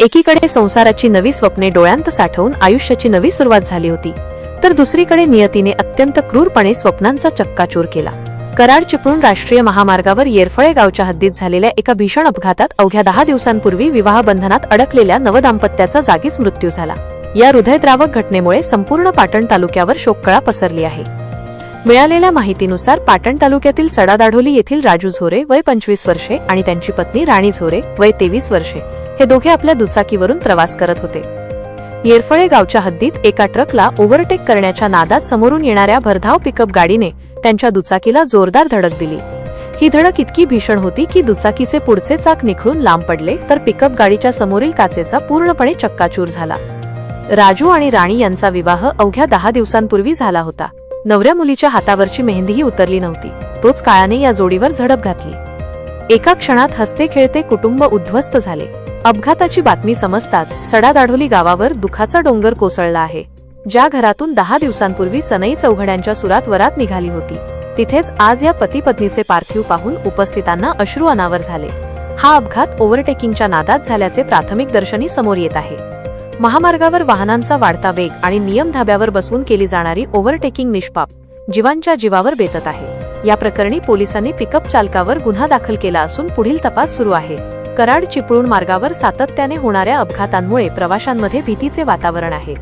एकीकडे संसाराची नवी स्वप्ने डोळ्यांत साठवून आयुष्याची नवी सुरुवात झाली होती, तर दुसरीकडे नियतीने अत्यंत क्रूरपणे स्वप्नांचा चक्काचूर केला। कराड चिपळूण राष्ट्रीय महामार्गावर येरफळे गावच्या हद्दीत झालेल्या एका भीषण अपघातात अवघ्या 10 दिवसांपूर्वी विवाहबंधनात अडकलेल्या नवदाम्पत्याचा जागीच मृत्यू झाला। या हृदयद्रावक घटनेमुळे संपूर्ण पाटण तालुक्यावर शोककळा पसरली आहे। मिळालेल्या माहितीनुसार पाटण तालुक्यातील सडादाढोली येथील राजू झोरे वय 25 वर्षे आणि त्यांची पत्नी राणी झोरे वय 23 वर्षे हे दोघे आपल्या दुचाकीवरून प्रवास करत होते। येरफळे गावच्या हद्दीत एका ट्रकला ओव्हरटेक करण्याच्या नादात समोरून येणाऱ्या भरधाव पिकअप गाडीने त्यांच्या दुचाकीला जोरदार धडक दिली। ही धडक इतकी भीषण होती की दुचाकीचे पुढचे चाक निखळून लांब पडले, तर पिकअप गाडीच्या समोरील काचेचा पूर्णपणे चक्काचूर झाला। राजू आणि राणी यांचा विवाह अवघ्या 10 दिवसांपूर्वी झाला होता। नवऱ्या मुलीच्या हातावरची मेहंदीही उतरली नव्हती, तोच काळाने या जोडीवर झडप घातली। एका क्षणात हसते खेळते कुटुंब उद्ध्वस्त झाले। अपघाताची बातमी समजताच सडादाढोली गावावर दुखाचा डोंगर कोसळला आहे। ज्या घरातून 10 दिवसांपूर्वी सनई चौघड्यांच्या सुरात वरात निघाली होती, तिथेच आज या पती पत्नीचे पार्थिव पाहून उपस्थितांना अश्रू अनावर झाले। हा अपघात ओव्हरटेकिंगच्या नादात झाल्याचे प्राथमिक दर्शनी समोर येत आहे। महामार्गावर वाहनांचा वाढता वेग आणि नियम धाब्यावर बसवून केली जाणारी ओव्हरटेकिंग निष्पाप जीवांच्या जीवावर बेतत आहे। या प्रकरणी पोलिसांनी पिकअप चालकावर गुन्हा दाखल केला असून पुढील तपास सुरू आहे। कराड चिपळूण मार्गावर सातत्याने होणाऱ्या अपघातांमुळे प्रवाशांमध्ये भीतीचे वातावरण आहे।